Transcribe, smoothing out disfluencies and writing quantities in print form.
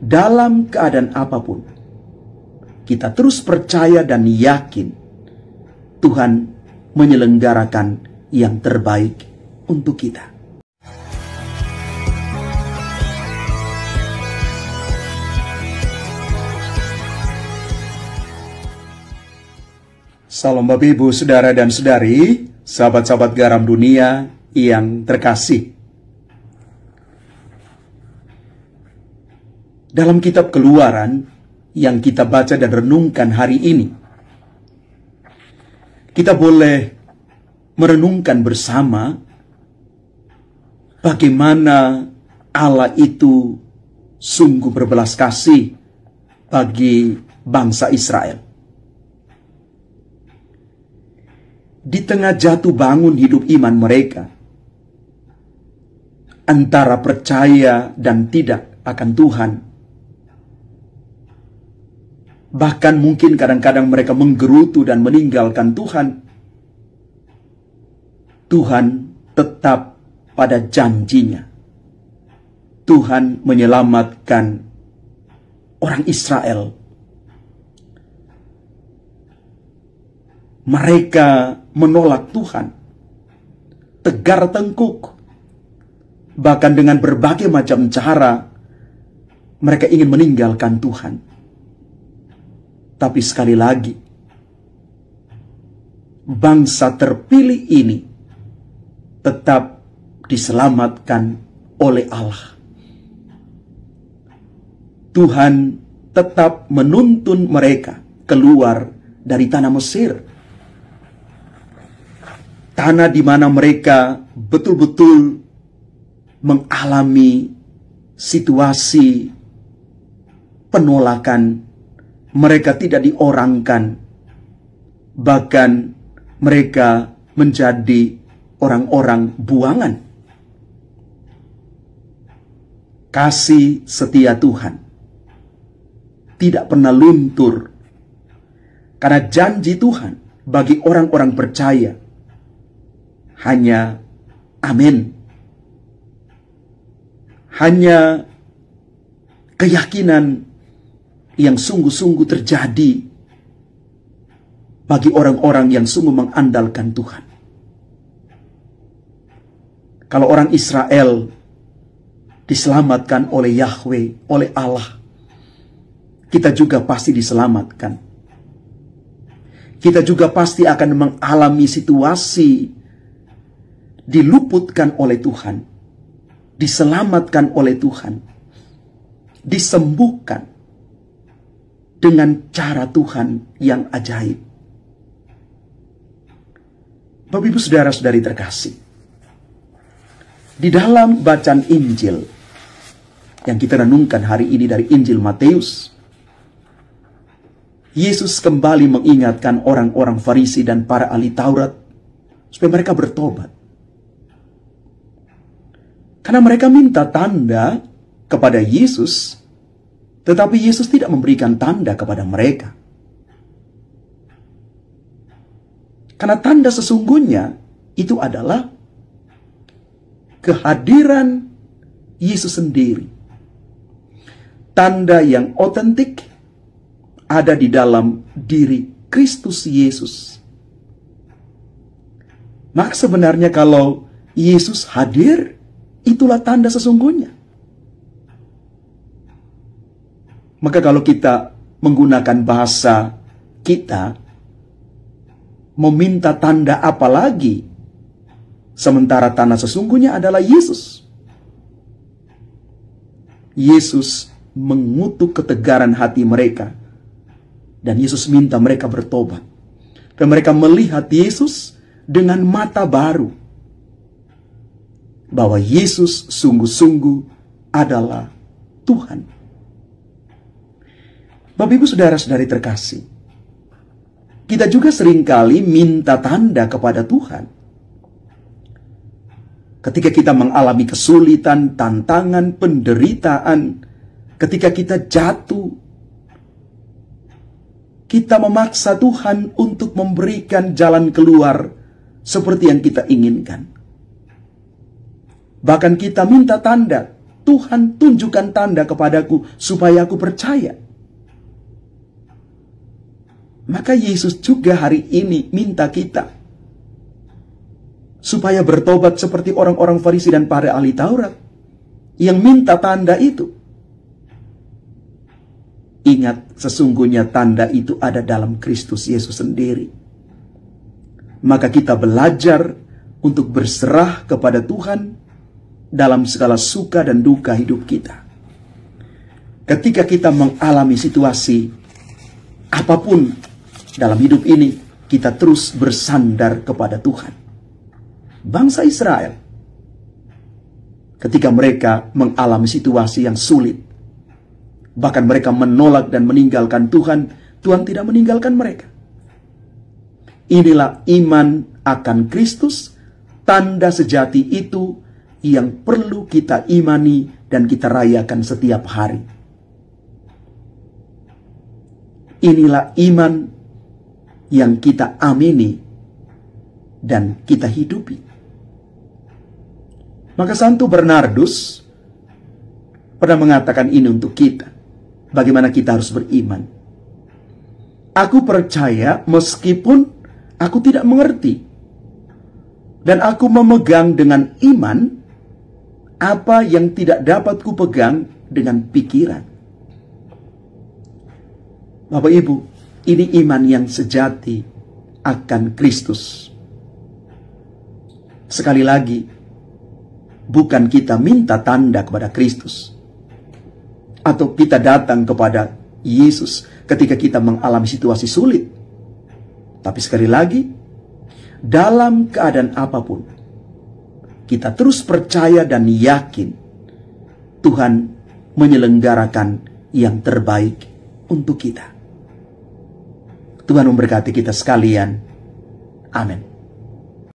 dalam keadaan apapun, kita terus percaya dan yakin Tuhan menyelenggarakan yang terbaik untuk kita. Salam Bapak Ibu, Saudara dan Saudari, sahabat-sahabat garam dunia yang terkasih. Dalam kitab Keluaran yang kita baca dan renungkan hari ini, kita boleh merenungkan bersama bagaimana Allah itu sungguh berbelas kasih bagi bangsa Israel. Di tengah jatuh bangun hidup iman mereka, antara percaya dan tidak akan Tuhan, bahkan mungkin kadang-kadang mereka menggerutu dan meninggalkan Tuhan, Tuhan tetap pada janjinya. Tuhan menyelamatkan orang Israel. Mereka menolak Tuhan, tegar tengkuk, bahkan dengan berbagai macam cara mereka ingin meninggalkan Tuhan. Tapi sekali lagi, bangsa terpilih ini tetap diselamatkan oleh Allah. Tuhan tetap menuntun mereka keluar dari tanah Mesir, tanah di mana mereka betul-betul mengalami situasi penolakan. Mereka tidak diorangkan, bahkan mereka menjadi orang-orang buangan. Kasih setia Tuhan tidak pernah luntur, karena janji Tuhan bagi orang-orang percaya hanya amin. Hanya keyakinan yang sungguh-sungguh terjadi bagi orang-orang yang sungguh mengandalkan Tuhan. Kalau orang Israel diselamatkan oleh Yahweh, oleh Allah, kita juga pasti diselamatkan. Kita juga pasti akan mengalami situasi diluputkan oleh Tuhan, diselamatkan oleh Tuhan, disembuhkan dengan cara Tuhan yang ajaib. Bapak Ibu Saudara-saudari terkasih, di dalam bacaan Injil yang kita renungkan hari ini dari Injil Matius, Yesus kembali mengingatkan orang-orang Farisi dan para ahli Taurat supaya mereka bertobat. Karena mereka minta tanda kepada Yesus, tetapi Yesus tidak memberikan tanda kepada mereka. Karena tanda sesungguhnya itu adalah kehadiran Yesus sendiri. Tanda yang otentik ada di dalam diri Kristus Yesus. Maka sebenarnya kalau Yesus hadir, itulah tanda sesungguhnya. Maka kalau kita menggunakan bahasa kita, meminta tanda apa lagi? Sementara tanda sesungguhnya adalah Yesus. Yesus mengutuk ketegaran hati mereka. Dan Yesus minta mereka bertobat. Dan mereka melihat Yesus dengan mata baru. Bahwa Yesus sungguh-sungguh adalah Tuhan. Bapak Ibu Saudara-saudari terkasih, kita juga seringkali minta tanda kepada Tuhan. Ketika kita mengalami kesulitan, tantangan, penderitaan, ketika kita jatuh, kita memaksa Tuhan untuk memberikan jalan keluar seperti yang kita inginkan. Bahkan kita minta tanda Tuhan tunjukkan tanda kepadaku supaya aku percaya. Maka Yesus juga hari ini minta kita supaya bertobat seperti orang-orang Farisi dan para ahli Taurat yang minta tanda itu. Ingat, sesungguhnya tanda itu ada dalam Kristus Yesus sendiri. Maka kita belajar untuk berserah kepada Tuhan dalam segala suka dan duka hidup kita. Ketika kita mengalami situasi apapun dalam hidup ini, kita terus bersandar kepada Tuhan. Bangsa Israel, ketika mereka mengalami situasi yang sulit, bahkan mereka menolak dan meninggalkan Tuhan, Tuhan tidak meninggalkan mereka. Inilah iman akan Kristus, tanda sejati itu yang perlu kita imani dan kita rayakan setiap hari. Inilah iman yang kita amini dan kita hidupi. Maka Santo Bernardus pernah mengatakan ini untuk kita. Bagaimana kita harus beriman. Aku percaya meskipun aku tidak mengerti. Dan aku memegang dengan iman apa yang tidak dapat kupegang dengan pikiran. Bapak Ibu, ini iman yang sejati akan Kristus. Sekali lagi, bukan kita minta tanda kepada Kristus, atau kita datang kepada Yesus ketika kita mengalami situasi sulit. Tapi sekali lagi, dalam keadaan apapun, kita terus percaya dan yakin Tuhan menyelenggarakan yang terbaik untuk kita. Tuhan memberkati kita sekalian. Amin.